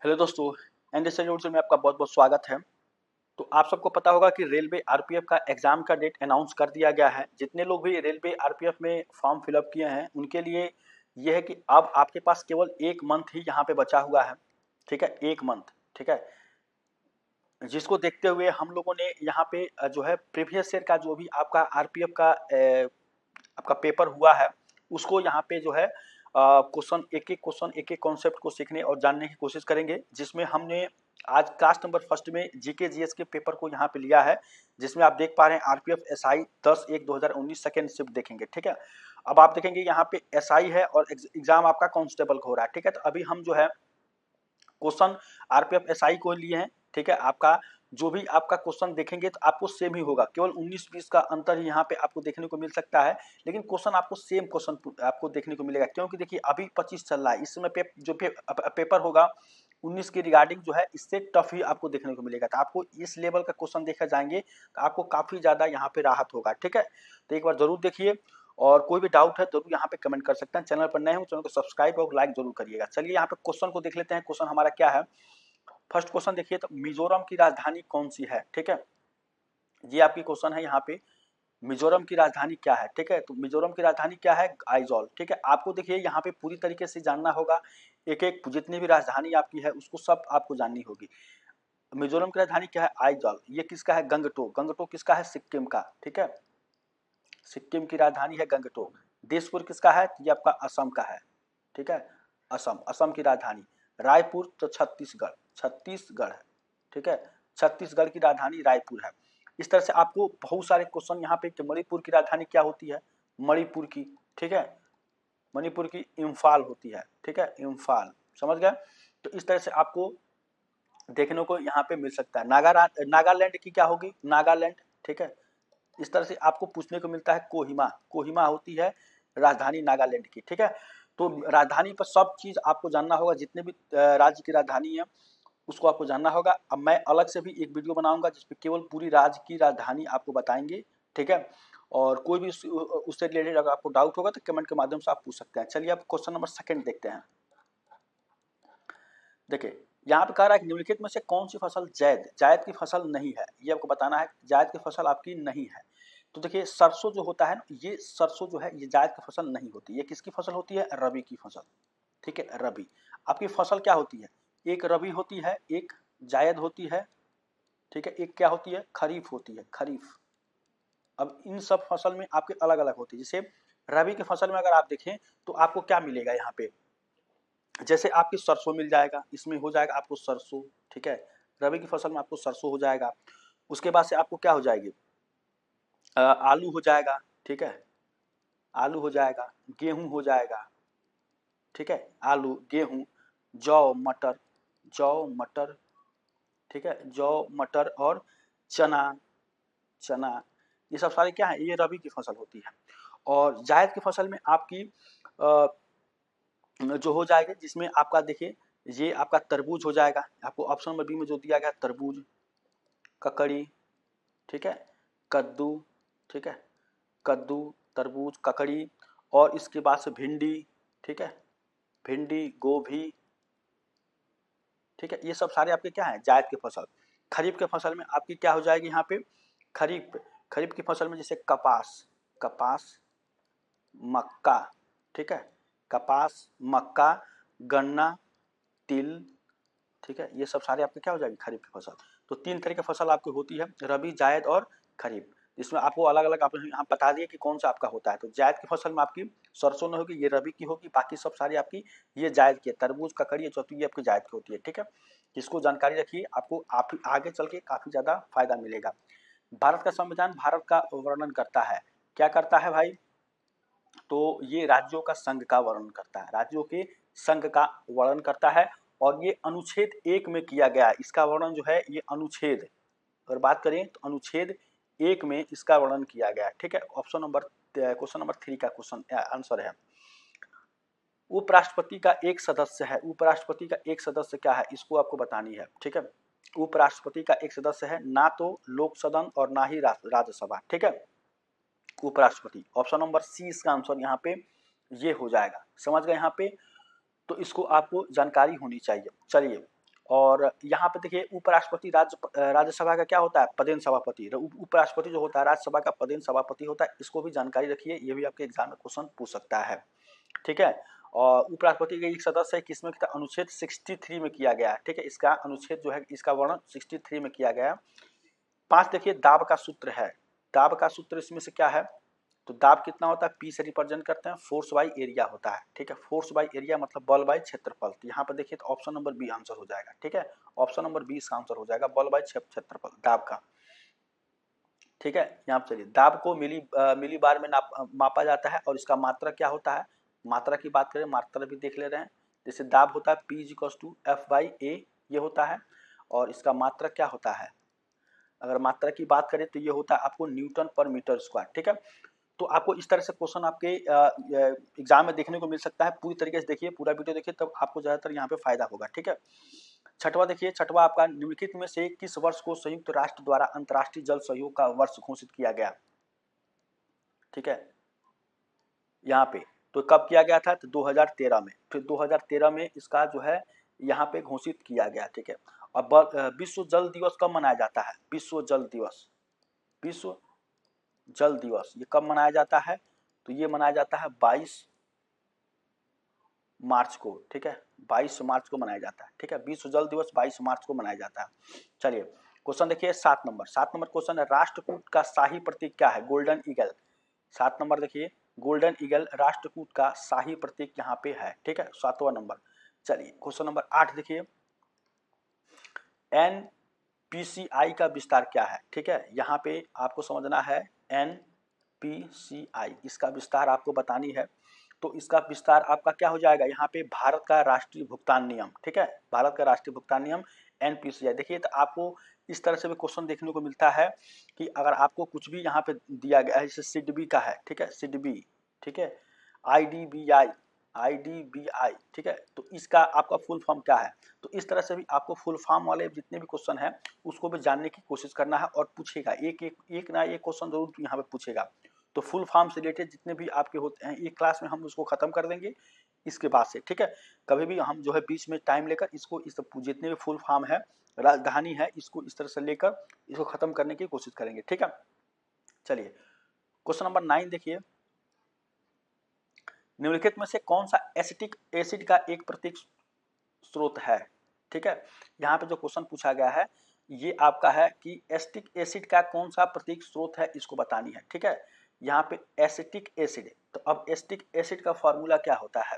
Hello दोस्तों, NDC news में आपका बहुत बहुत स्वागत है। तो आप सबको पता होगा कि रेलवे आरपीएफ का एग्ज़ाम का डेट अनाउंस कर दिया गया है। जितने लोग भी रेलवे आरपीएफ में फॉर्म फिलअप किए हैं उनके लिए ये है कि अब आपके पास केवल 1 मंथ ही यहाँ पे बचा हुआ है। ठीक है, 1 मंथ। ठीक है, जिसको देखते हुए हम लोगों ने यहाँ पे जो है प्रीवियस ईयर का जो भी आपका आरपीएफ का आपका पेपर हुआ है उसको यहाँ पे जो है क्वेश्चन एक एक कॉन्सेप्ट को सीखने और जानने की कोशिश करेंगे, जिसमें हमने आज क्लास नंबर फर्स्ट में जीके जीएस के पेपर को यहाँ पे लिया है, जिसमें आप देख पा रहे हैं आरपीएफ एसआई 10/1/2019 सेकेंड शिफ्ट देखेंगे। ठीक है, अब आप देखेंगे यहाँ पे एसआई है और एग्जाम आपका कांस्टेबल का हो रहा है। ठीक है, तो अभी हम जो है क्वेश्चन आरपीएफ एसआई को लिए हैं। ठीक है, आपका जो भी आपका क्वेश्चन देखेंगे तो आपको सेम ही होगा, केवल 19-20 का अंतर ही यहाँ पे आपको देखने को मिल सकता है, लेकिन क्वेश्चन आपको सेम क्वेश्चन आपको देखने को मिलेगा। क्योंकि देखिए अभी 25 चल रहा है, इस समय पेपर होगा 19 के रिगार्डिंग जो है इससे टफ ही आपको देखने को मिलेगा। तो आपको इस लेवल का क्वेश्चन देखा जाएंगे तो आपको काफी ज्यादा यहाँ पे राहत होगा। ठीक है, तो एक बार जरूर देखिए और कोई भी डाउट है जरूर यहाँ पे कमेंट कर सकते हैं। चैनल पर नए हो चैनल को सब्सक्राइब और लाइक जरूर करिएगा। चलिए यहाँ पे क्वेश्चन को देख लेते हैं। क्वेश्चन हमारा क्या है, फर्स्ट क्वेश्चन देखिए, तो मिजोरम की राजधानी कौन सी है। ठीक है, ये आपकी क्वेश्चन है यहाँ पे, मिजोरम की राजधानी क्या है। ठीक है, तो मिजोरम की राजधानी क्या है, आइजॉल। ठीक है, आपको देखिए यहाँ पे पूरी तरीके से जानना होगा, एक एक जितनी भी राजधानी आपकी है उसको सब आपको जाननी होगी। मिजोरम की राजधानी क्या है, आइजॉल। ये किसका है, गंगटोक। गंगटोक किसका है, सिक्किम का। ठीक है, सिक्किम की राजधानी है गंगटोक। दिसपुर किसका है, ये आपका असम का है। ठीक है, असम, असम की राजधानी। रायपुर तो छत्तीसगढ़, छत्तीसगढ़ है। ठीक है, छत्तीसगढ़ की राजधानी रायपुर है। इस तरह से आपको बहुत सारे क्वेश्चन यहाँ पे कि मणिपुर की राजधानी क्या होती है, मणिपुर की। ठीक है, मणिपुर की इम्फाल होती है। ठीक है, इम्फाल, समझ गए। तो इस तरह से आपको देखने को यहाँ पे मिल सकता है। नागालैंड की क्या होगी, नागालैंड। ठीक है, इस तरह से आपको पूछने को मिलता है कोहिमा, कोहिमा होती है राजधानी नागालैंड की। ठीक है, तो राजधानी पर सब चीज आपको जानना होगा, जितने भी राज्य की राजधानी है उसको आपको जानना होगा। अब मैं अलग से भी एक वीडियो बनाऊंगा जिसपे केवल पूरी राज्य की राजधानी आपको बताएंगे। ठीक है, और कोई भी उससे रिलेटेड अगर आपको डाउट होगा तो कमेंट के माध्यम से आप पूछ सकते हैं। चलिए अब क्वेश्चन नंबर सेकंड देखते हैं। देखिए यहाँ पे कह रहा है कि निम्नलिखित में से कौन सी फसल जायद, जायद की फसल नहीं है, ये आपको बताना है। जायद की फसल आपकी नहीं है। तो देखिए सरसों जो होता है ना, ये सरसों जो है ये जायद की फसल नहीं होती। ये किसकी फसल होती है, रबी की फसल। ठीक है, रबी। आपकी फसल क्या होती है, एक रबी होती है, एक जायद होती है। ठीक है, एक क्या होती है, खरीफ होती है, खरीफ। अब इन सब फसल में आपके अलग अलग होती है। जैसे रबी की फसल में अगर आप देखें तो आपको क्या मिलेगा यहाँ पे, जैसे आपकी सरसों मिल जाएगा, इसमें हो जाएगा आपको सरसों। ठीक है, रबी की फसल में आपको सरसों हो जाएगा। उसके बाद से आपको क्या हो जाएगी, आलू हो जाएगा। ठीक है, आलू हो जाएगा, गेहूं हो जाएगा। ठीक है, आलू, गेहूं, जौ, मटर, जौ, मटर। ठीक है, जौ, मटर और चना, चना, ये सब सारे क्या है, ये रबी की फसल होती है। और जायद की फसल में आपकी जो हो जाएगा, जिसमें आपका देखिए ये आपका तरबूज हो जाएगा। आपको ऑप्शन नंबर बी में जो दिया गया तरबूज, ककड़ी। ठीक है, कद्दू। ठीक है, कद्दू, तरबूज, ककड़ी, और इसके बाद से भिंडी। ठीक है, भिंडी, गोभी। ठीक है, ये सब सारे आपके क्या है, जायद की फसल। खरीफ के फसल में आपकी क्या हो जाएगी यहाँ पे, खरीफ, खरीफ की फसल में जैसे कपास, कपास, मक्का। ठीक है, कपास, मक्का, गन्ना, तिल। ठीक है, ये सब सारे आपके क्या हो जाएगी, खरीफ की फसल। तो 3 तरह की फसल आपकी होती है, रबी, जायद और खरीफ। इसमें आपको अलग अलग आपने यहाँ बता दिया कि कौन सा आपका होता है। तो जायद की फसल में आपकी सरसों नहीं होगी, ये रबी की होगी। बाकी सब सारी आपकी ये जायद की है, तरबूज, ककड़ी, चौथी ये आपकी जायद की होती है। ठीक है, इसको जानकारी रखिए, आपको आप आगे चल के काफी ज्यादा फायदा मिलेगा। भारत का संविधान भारत का वर्णन करता है, क्या करता है भाई, तो ये राज्यों का संघ का वर्णन करता है, राज्यों के संघ का वर्णन करता है। और ये अनुच्छेद 1 में किया गया है, इसका वर्णन जो है ये अनुच्छेद, अगर बात करें तो अनुच्छेद 1 में इसका वर्णन किया गया है। ठीक है, ऑप्शन नंबर क्वेश्चन नंबर 3 का क्वेश्चन आंसर है। उपराष्ट्रपति का एक सदस्य है, उपराष्ट्रपति का एक सदस्य क्या है, इसको आपको बतानी है। ठीक है, उपराष्ट्रपति का एक सदस्य है, ना तो लोक सदन और ना ही राज्यसभा। ठीक है, उपराष्ट्रपति, ऑप्शन नंबर सी इसका आंसर यहाँ पे ये हो जाएगा। समझ गए यहाँ पे, तो इसको आपको जानकारी होनी चाहिए। चलिए और यहाँ पे देखिए उपराष्ट्रपति राज्यसभा का क्या होता है, पदेन सभापति। उपराष्ट्रपति जो होता है राज्यसभा का पदेन सभापति होता है, इसको भी जानकारी रखिए, ये भी आपके एग्जाम में क्वेश्चन पूछ सकता है, ठीक है। और उपराष्ट्रपति का एक सदस्य है, किसमें अनुच्छेद 63 में किया गया है, ठीक है। इसका अनुच्छेद जो है, इसका वर्णन 63 में किया गया है। 5 देखिए दाब का सूत्र है, दाब का सूत्र इसमें से क्या है, तो दाब कितना होता है, पी से रिप्रेजेंट करते हैं, फोर्स बाई एरिया होता है, ठीक है। फोर्स बाई एरिया मतलब बल बाई क्षेत्रफल। तो यहाँ पर देखिए तो ऑप्शन नंबर बी आंसर हो जाएगा, ठीक है। ऑप्शन नंबर बी इसका आंसर हो जाएगा, बल बाई क्षेत्रफल दाब का, ठीक है। यहाँ पर चलिए, दाब को मिली बार में मापा जाता है, और इसका मात्रा क्या होता है, मात्रा की बात करें, मात्रा भी देख ले रहे हैं। जैसे दाब होता है P = F/A, ये होता है, और इसका मात्रा क्या होता है, अगर मात्रा की बात करें तो ये होता है आपको न्यूटन पर मीटर स्क्वायर, ठीक है। तो आपको इस तरह से क्वेश्चन आपके एग्जाम में देखने को मिल सकता है। पूरी तरीके से देखिए, पूरा वीडियो देखिए, तब आपको ज्यादातर यहाँ पे फायदा होगा, ठीक है। छठवा देखिए, छठवा आपका, निम्नलिखित में से किस वर्ष को संयुक्त राष्ट्र द्वारा अंतर्राष्ट्रीय जल सहयोग का वर्ष घोषित किया गया, ठीक है। यहाँ पे तो कब किया गया था, तो 2013 में, फिर 2013 में इसका जो है यहाँ पे घोषित किया गया, ठीक है। अब विश्व जल दिवस कब मनाया जाता है, विश्व जल दिवस, विश्व जल दिवस ये कब मनाया जाता है, तो ये मनाया जाता है 22 मार्च को, ठीक है। 22 मार्च को मनाया जाता है, ठीक है। विश्व जल दिवस 22 मार्च को मनाया जाता है। चलिए क्वेश्चन देखिए 7 नंबर, 7 नंबर क्वेश्चन है, राष्ट्रकूट का शाही प्रतीक क्या है, गोल्डन ईगल। 7 नंबर देखिए, गोल्डन ईगल राष्ट्रकूट का शाही प्रतीक यहाँ पे है, ठीक है, 7वां नंबर। चलिए क्वेश्चन नंबर 8 देखिए, NPCI का विस्तार क्या है, ठीक है। यहाँ पे आपको समझना है NPCI, इसका विस्तार आपको बतानी है। तो इसका विस्तार आपका क्या हो जाएगा, यहाँ पे भारत का राष्ट्रीय भुगतान नियम, ठीक है, भारत का राष्ट्रीय भुगतान नियम NPCI। देखिए तो आपको इस तरह से भी क्वेश्चन देखने को मिलता है कि अगर आपको कुछ भी यहाँ पे दिया गया है, जैसे सिडबी का है, ठीक है, सिडबी, ठीक है, IDBI, ठीक है, तो इसका आपका फुल फॉर्म क्या है। तो इस तरह से भी आपको फुल फॉर्म वाले जितने भी क्वेश्चन हैं उसको भी जानने की कोशिश करना है, और पूछेगा एक ना एक क्वेश्चन जरूर यहाँ पे पूछेगा। तो फुल फॉर्म से रिलेटेड जितने भी आपके होते हैं एक क्लास में हम उसको खत्म कर देंगे इसके बाद से, ठीक है। कभी भी हम जो है बीच में टाइम लेकर इसको इस जितने भी फुल फॉर्म है, राजधानी है, इसको इस तरह से लेकर इसको खत्म करने की कोशिश करेंगे, ठीक है। चलिए क्वेश्चन नंबर 9 देखिए, निम्नलिखित में से कौन सा एसिटिक एसिड का एक प्रतीक स्रोत है, ठीक है। यहाँ पे जो क्वेश्चन पूछा गया है ये आपका है कि एसिटिक एसिड का कौन सा प्रतीक स्रोत है, इसको बतानी है, ठीक है। यहाँ पे एसिटिक एसिड, तो अब एसिटिक एसिड का फॉर्मूला क्या होता है,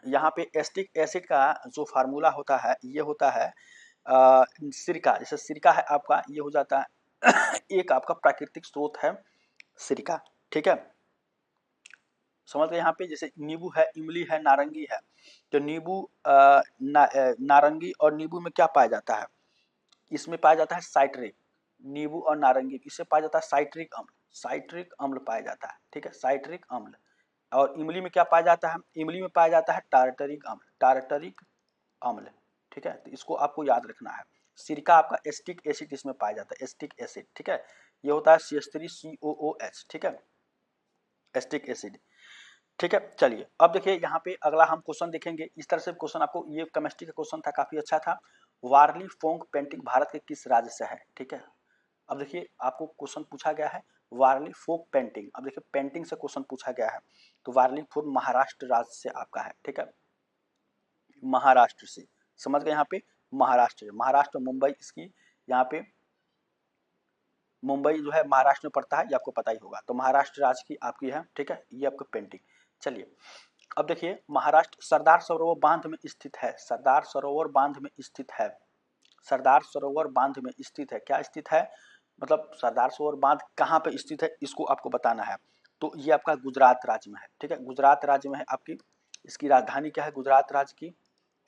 यहाँ पे एसिटिक एसिड का जो फार्मूला होता है ये होता है सिरका। जैसे सिरका है आपका, ये हो जाता है एक आपका प्राकृतिक स्रोत है सिरका, ठीक है। समझ गए, यहाँ पे जैसे नींबू है, इमली है, नारंगी है, तो नींबू नारंगी और नींबू में क्या पाया जाता है, इसमें पाया जाता है साइट्रिक, नींबू और नारंगी इससे पाया जाता है साइट्रिक अम्ल, साइट्रिक अम्ल पाया जाता है, ठीक है, साइट्रिक अम्ल। और इमली में क्या पाया जाता है, इमली में पाया जाता है टार्टरिक अम्ल, टार्टरिक अम्ल, ठीक है। तो इसको आपको याद रखना है। सिरका आपका एसिटिक एसिड इसमें पाया जाता है, एसिटिक एसिड, ठीक है, ये होता है CH3COOH, ठीक है, एसिटिक एसिड, ठीक है। चलिए अब देखिए यहाँ पे अगला हम क्वेश्चन देखेंगे, इस तरह से क्वेश्चन आपको, ये केमिस्ट्री का क्वेश्चन था, काफी अच्छा था। वारली फोंक पेंटिंग भारत के किस राज्य से है, ठीक है। अब देखिए आपको क्वेश्चन पूछा गया है वारली फोक पेंटिंग, अब देखिए पेंटिंग से क्वेश्चन पूछा गया है, तो वारली फोक महाराष्ट्र राज्य से आपका है, ठीक है, महाराष्ट्र से। समझ गए, यहाँ पे महाराष्ट्र, महाराष्ट्र मुंबई, इसकी यहाँ पे मुंबई जो है महाराष्ट्र में पड़ता है, ये आपको पता ही होगा। तो महाराष्ट्र राज्य की आपकी है, ठीक है, ये आपका पेंटिंग। चलिए अब देखिए, महाराष्ट्र सरदार सरोवर बांध में स्थित है, सरदार सरोवर बांध में स्थित है, सरदार सरोवर बांध में स्थित है, क्या स्थित है, मतलब सरदार सरोवर बांध कहाँ पे स्थित है, इसको आपको बताना है। तो ये आपका गुजरात राज्य में है, ठीक है, गुजरात राज्य में है आपकी। इसकी राजधानी क्या है गुजरात राज्य की,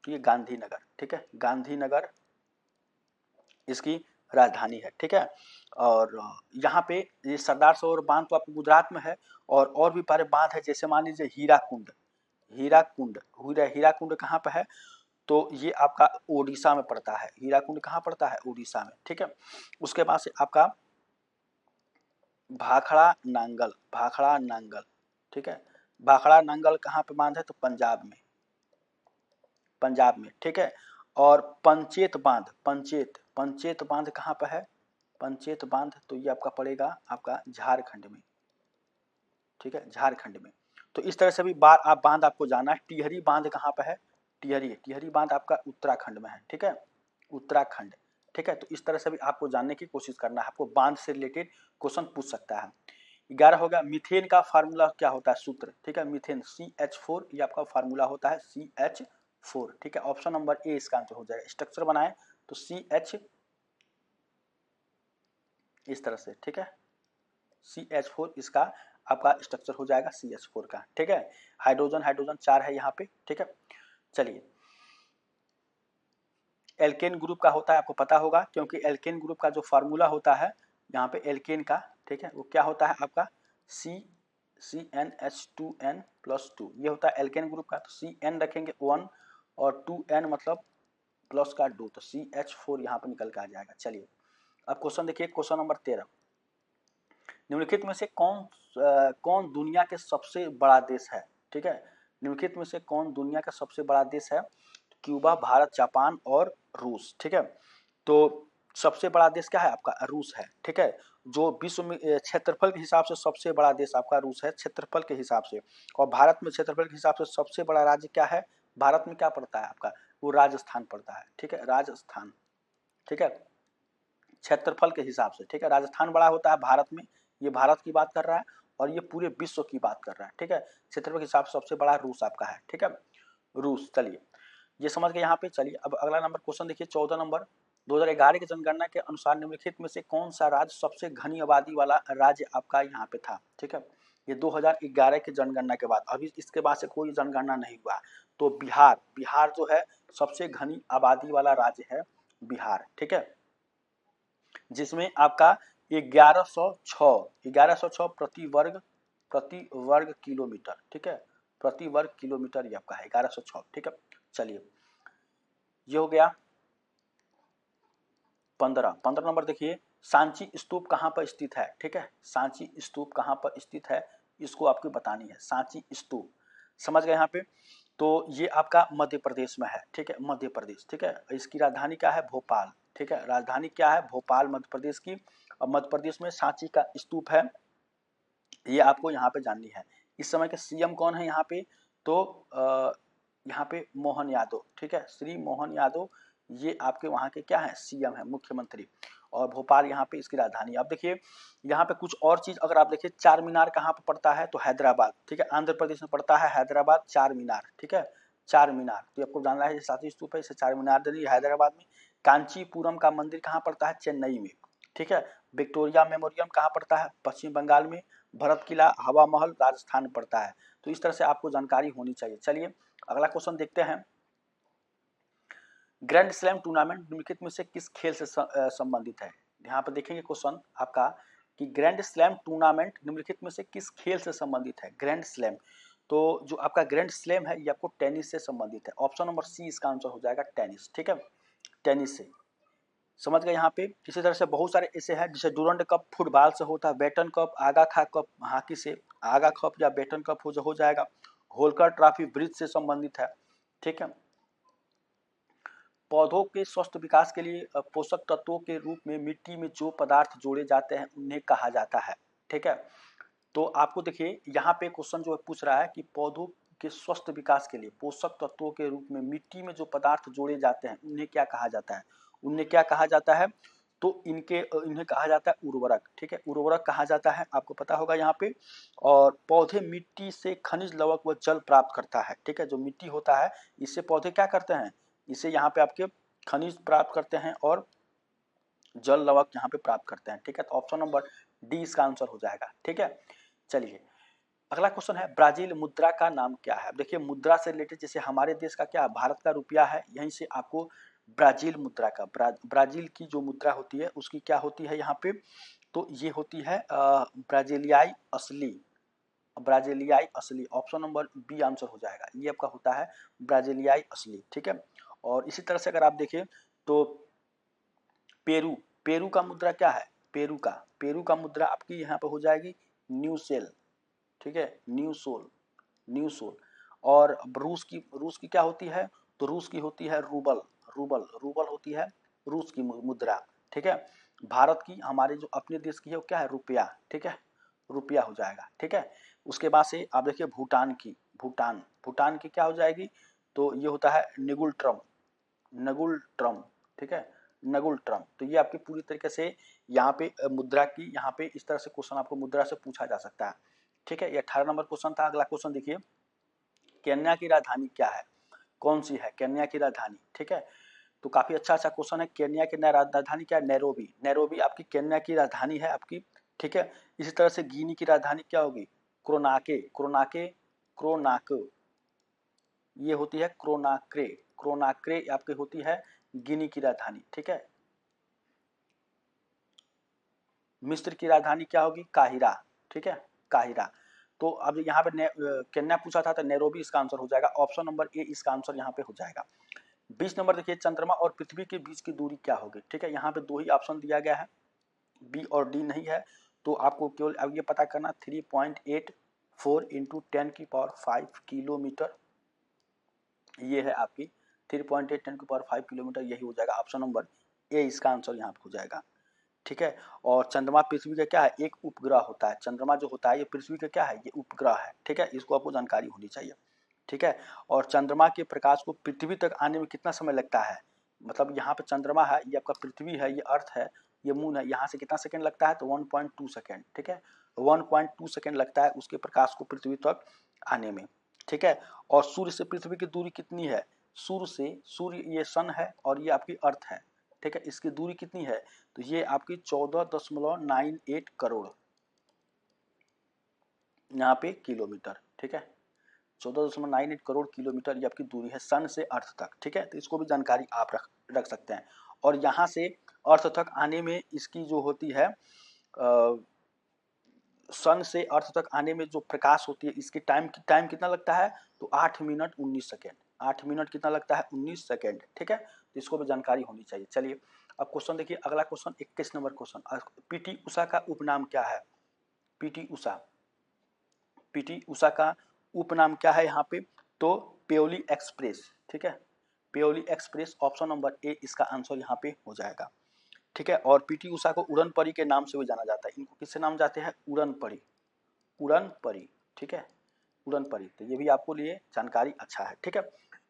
तो ये गांधीनगर, ठीक है, गांधीनगर इसकी राजधानी है, ठीक है। और यहाँ पे ये सरदार सरोवर बांध तो आपको गुजरात में है, और भी सारे बांध है, जैसे मान लीजिए हीराकुंड, हीराकुंड, हीराकुंड कहाँ पे है, तो ये आपका ओडिशा में पड़ता है, हीराकुंड कहाँ पड़ता है, ओडिशा में, ठीक है। उसके बाद से आपका भाखड़ा नांगल, भाखड़ा नांगल, ठीक है, भाखड़ा नांगल कहाँ पे बांध है? तो पंजाब में, पंजाब में, ठीक है। और पंचेत बांध, पंचेत बांध कहाँ पर है? पंचेत बांध तो ये आपका पड़ेगा आपका झारखंड में, ठीक है, झारखंड में। तो इस तरह से भी आप बांध आपको जाना है। टिहरी बांध कहाँ पे है? टिहरी बांध आपका उत्तराखंड में है, ठीक है, उत्तराखंड, ठीक है। तो इस तरह से भी आपको जानने की कोशिश करना है, आपको बांध से रिलेटेड क्वेश्चन पूछ सकता है। 11 हो गया, मीथेन का फार्मूला क्या होता है? सूत्र, ठीक है, मीथेन CH4 ये आपका फार्मूला होता है CH4, ठीक है। ऑप्शन नंबर ए इसका आंसर हो जाएगा। स्ट्रक्चर बनाए तो CH इस तरह से, ठीक है, CH4 इसका आपका स्ट्रक्चर हो जाएगा CH4 का, ठीक है। हाइड्रोजन हाइड्रोजन 4 है यहाँ पे, ठीक है। चलिए, एल्केन ग्रुप का होता है, आपको पता होगा, क्योंकि एल्केन ग्रुप का जो फार्मूला होता है यहाँ पे एल्केन का, ठीक है, वो क्या होता है आपका CnH2n+2, ये होता है एल्केन ग्रुप का। तो Cn रखेंगे 1 और 2n मतलब प्लस का 2, तो CH4 यहाँ पर निकल के आ जाएगा। चलिए, अब क्वेश्चन देखिए, क्वेश्चन नंबर 13, निम्नलिखित में से कौन दुनिया के सबसे बड़ा देश है? ठीक है, निम्नलिखित में से कौन दुनिया का सबसे बड़ा देश है? क्यूबा, भारत, जापान और रूस, ठीक है। तो सबसे बड़ा देश क्या है आपका? रूस है, ठीक है। जो विश्व में क्षेत्रफल के हिसाब से सबसे बड़ा देश आपका रूस है, क्षेत्रफल के हिसाब से। और भारत में क्षेत्रफल के हिसाब से सबसे बड़ा राज्य क्या है? भारत में क्या पड़ता है आपका? वो राजस्थान पड़ता है, ठीक है, राजस्थान, ठीक है, क्षेत्रफल के हिसाब से, ठीक है। राजस्थान बड़ा होता है भारत में, ये भारत की बात कर रहा है, और ये पूरे विश्व की बात कर रहा है, ठीक है। क्षेत्रफल के हिसाब से सबसे बड़ा रूस आपका है, ठीक है, रूस। चलिए, ये समझ गए यहाँ पे। चलिए, अब अगला नंबर क्वेश्चन देखिए, 14 नंबर, 2011 की जनगणना के अनुसार निम्नलिखित में से कौन सा राज्य सबसे घनी आबादी वाला राज्य आपका यहाँ पे था? ठीक है, ये 2011 की जनगणना के बाद, अभी इसके बाद से कोई जनगणना नहीं हुआ। तो बिहार जो है सबसे घनी आबादी वाला राज्य है, बिहार, ठीक है, जिसमें आपका 1106 प्रति वर्ग किलोमीटर, ठीक है, प्रति वर्ग किलोमीटर ये आपका है 1106, ठीक है। चलिए, ये हो गया 15 नंबर देखिए, सांची स्तूप कहाँ पर स्थित है? ठीक है, सांची स्तूप कहाँ पर स्थित है, इसको आपको बतानी है। सांची स्तूप, समझ गए यहाँ पे। तो ये आपका मध्य प्रदेश में है, ठीक है, मध्य प्रदेश, ठीक है। इसकी राजधानी क्या है? भोपाल, ठीक है, राजधानी क्या है? भोपाल, मध्य प्रदेश की। और मध्य प्रदेश में सांची का स्तूप है, ये आपको यहाँ पे जाननी है। इस समय के CM कौन है यहाँ पे? तो यहाँ पे मोहन यादव, ठीक है, श्री मोहन यादव, ये आपके वहाँ के क्या है? CM है, मुख्यमंत्री। और भोपाल यहाँ पे इसकी राजधानी। अब देखिए यहाँ पे कुछ और चीज अगर आप देखिए, चार मीनार कहाँ पे पड़ता है? तो हैदराबाद, ठीक है, आंध्र प्रदेश में पड़ता है हैदराबाद, चार मीनार, ठीक है, चार मीनार। तो आपको जानना है, सांची स्तूप है, इसे चार मीनार दे दीजिए हैदराबाद में। कांचीपुरम का मंदिर कहाँ पड़ता है? चेन्नई में, ठीक है। विक्टोरिया मेमोरियम कहाँ पड़ता है? पश्चिम बंगाल में। भरत किला, हवा महल राजस्थान में पड़ता है। तो इस तरह से आपको जानकारी होनी चाहिए। चलिए, अगला क्वेश्चन देखते हैं, ग्रैंड स्लैम टूर्नामेंट निम्नलिखित में से किस खेल से संबंधित है? यहाँ पर देखेंगे क्वेश्चन आपका कि ग्रैंड स्लैम टूर्नामेंट निम्नलिखित में से किस खेल से संबंधित है? ग्रैंड स्लैम, तो जो आपका ग्रैंड स्लैम है ये आपको टेनिस से संबंधित है। ऑप्शन नंबर सी इसका आंसर हो जाएगा, टेनिस, ठीक है, टेनिस से, समझ गए यहाँ पे। इसी तरह से बहुत सारे ऐसे हैं, जैसे डूरंड कप फुटबॉल से होता है, बेटन कप, आगा खा कप हॉकी से, आगा कप या बेटन कप हो जाएगा। होलकर ट्रॉफी ब्रिज से संबंधित है, ठीक है। पौधों के स्वस्थ विकास के लिए पोषक तत्वों के रूप में मिट्टी में जो पदार्थ जोड़े जाते हैं उन्हें कहा जाता है, ठीक है। तो आपको देखिए यहाँ पे क्वेश्चन जो है पूछ रहा है कि पौधों के स्वस्थ विकास के लिए पोषक तत्वों के रूप में मिट्टी में जो पदार्थ जोड़े जाते हैं उन्हें क्या कहा जाता है? उन्हें क्या कहा जाता है? तो इन्हें कहा जाता है उर्वरक, ठीक है, उर्वरक कहा जाता है, आपको पता होगा यहाँ पे। और पौधे मिट्टी से खनिज लवक व जल प्राप्त करता है, ठीक है, जो मिट्टी होता है इससे पौधे क्या करते हैं? इससे यहाँ पे आपके खनिज प्राप्त करते हैं और जल लवक यहाँ पे प्राप्त करते हैं, ठीक है। तो ऑप्शन नंबर डी इसका आंसर हो जाएगा, ठीक है। चलिए, अगला क्वेश्चन है, ब्राजील मुद्रा का नाम क्या है? देखिए, मुद्रा से रिलेटेड, जैसे हमारे देश का क्या, भारत का रुपया है, यहीं से आपको ब्राजील मुद्रा का, ब्राजील की जो मुद्रा होती है उसकी क्या होती है यहाँ पे? तो ये होती है ब्राजीलियाई असली, ब्राजीलियाई असली, ऑप्शन नंबर बी आंसर हो जाएगा, ये आपका होता है ब्राजीलियाई असली, ठीक है। और इसी तरह से अगर आप देखें तो पेरू, पेरू का मुद्रा क्या है? पेरू का मुद्रा आपकी यहाँ पे हो जाएगी न्यू सेल, ठीक है, न्यू सोल, न्यू सोल। और रूस की क्या होती है, तो रूस की होती है रूबल, रूबल रूबल होती है रूस की मुद्रा, ठीक है। भारत की, हमारे जो अपने देश की है वो क्या है, रुपया, ठीक है, रुपया हो जाएगा, ठीक है। उसके बाद से आप देखिए भूटान की, भूटान, भूटान की क्या हो जाएगी, तो ये होता है निगुल ट्रम, नगुल ट्रम, ठीक है, नगुल ट्रम। तो ये आपकी पूरी तरीके से यहाँ पे मुद्रा की, यहाँ पे इस तरह से क्वेश्चन आपको मुद्रा से पूछा जा सकता है, ठीक है। ये 18 नंबर क्वेश्चन था। अगला क्वेश्चन देखिए, केन्या की राजधानी क्या है, कौन सी है केन्या की राजधानी, ठीक है। तो काफी अच्छा अच्छा क्वेश्चन है। केन्या की राजधानी क्या है, नैरोबी, नैरोबी आपकी केन्या की राजधानी है आपकी, ठीक है। इसी तरह से गिनी की राजधानी क्या होगी, क्रोनाके, क्रोनाके, क्रोनाको, ये होती है क्रोनाक्रे, क्रोनाक्रे आपकी होती है गिनी की राजधानी, ठीक है। मिस्र की राजधानी क्या होगी, काहिरा, ठीक है, काहिरा। तो अब यहाँ पे केन्या पूछा था तो नैरोबी इसका आंसर हो जाएगा, ऑप्शन नंबर ए इसका आंसर यहाँ पे हो जाएगा। 20 नंबर देखिए, चंद्रमा और पृथ्वी के बीच की दूरी क्या होगी, ठीक है। यहाँ पे दो ही ऑप्शन दिया गया है, बी और डी नहीं है। तो आपको केवल अब ये पता करना 3.84 इंटू 10⁵ किलोमीटर, ये है आपकी 3.8 10⁵ किलोमीटर, यही हो जाएगा ऑप्शन नंबर ए इसका आंसर यहाँ पे हो जाएगा, ठीक है। और चंद्रमा पृथ्वी का क्या है, एक उपग्रह होता है। चंद्रमा जो होता है ये पृथ्वी का क्या है, ये उपग्रह है, ठीक है। इसको आपको जानकारी होनी चाहिए, ठीक है। और चंद्रमा के प्रकाश को पृथ्वी तक आने में कितना समय लगता है, मतलब यहाँ पे चंद्रमा है, ये आपका पृथ्वी है, ये अर्थ है, ये मून है, यहाँ से कितना सेकंड लगता है, तो 1.2 सेकंड, ठीक है। 1.2 सेकंड लगता है उसके प्रकाश को पृथ्वी तक आने में, ठीक है। और सूर्य से पृथ्वी की दूरी कितनी है, सूर्य ये सन है और ये आपकी अर्थ है, ठीक है। इसकी दूरी कितनी है, तो ये आपकी 14.98 करोड़ यहाँ पे किलोमीटर, ठीक है। 14.98 करोड़ किलोमीटर ये आपकी दूरी है सन से अर्थ तक, ठीक है। तो इसको भी जानकारी आप रख सकते हैं। और यहाँ से अर्थ तक आने में इसकी जो होती है सन से अर्थ तक आने में जो प्रकाश होती है, इसकी टाइम कितना लगता है, तो 8 मिनट 19 सेकेंड, 8 मिनट कितना लगता है, 19 सेकेंड, ठीक है। तो इसको भी जानकारी होनी चाहिए। चलिए अब क्वेश्चन देखिए, अगला question 21 number question, PT Usha का उपनाम क्या है, पीटी उषा, पीटी उषा का उपनाम क्या है यहाँ पे, तो प्योली एक्सप्रेस, ठीक है, Piyali express, option number A इसका आंसर यहाँ पे हो जाएगा, ठीक है। और पीटी उषा को उड़न परी के नाम से भी जाना जाता है, इनको किससे नाम जाते हैं, उड़न परी, उड़न परी, ठीक है, उड़न परी। तो ये भी आपको लिए जानकारी अच्छा है, ठीक है।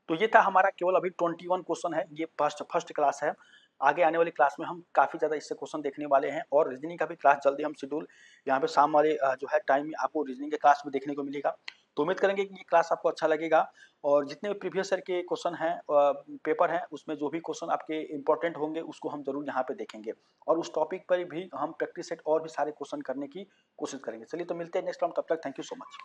तो ये था हमारा केवल अभी 21 क्वेश्चन है, ये फर्स्ट क्लास है। आगे आने वाली क्लास में हम काफ़ी ज़्यादा इससे क्वेश्चन देखने वाले हैं, और रीजनिंग का भी क्लास जल्दी हम शेड्यूल यहाँ पे शाम वाले जो है टाइम में आपको रीजनिंग के क्लास में देखने को मिलेगा। तो उम्मीद करेंगे कि ये क्लास आपको अच्छा लगेगा, और जितने भी प्रीवियस ईयर के क्वेश्चन हैं पेपर हैं, उसमें जो भी क्वेश्चन आपके इंपॉर्टेंट होंगे उसको हम जरूर यहाँ पे देखेंगे, और उस टॉपिक पर भी हम प्रैक्टिस सेट और भी सारे क्वेश्चन करने की कोशिश करेंगे। चलिए तो मिलते हैं नेक्स्ट टाइम, तब तक थैंक यू सो मच।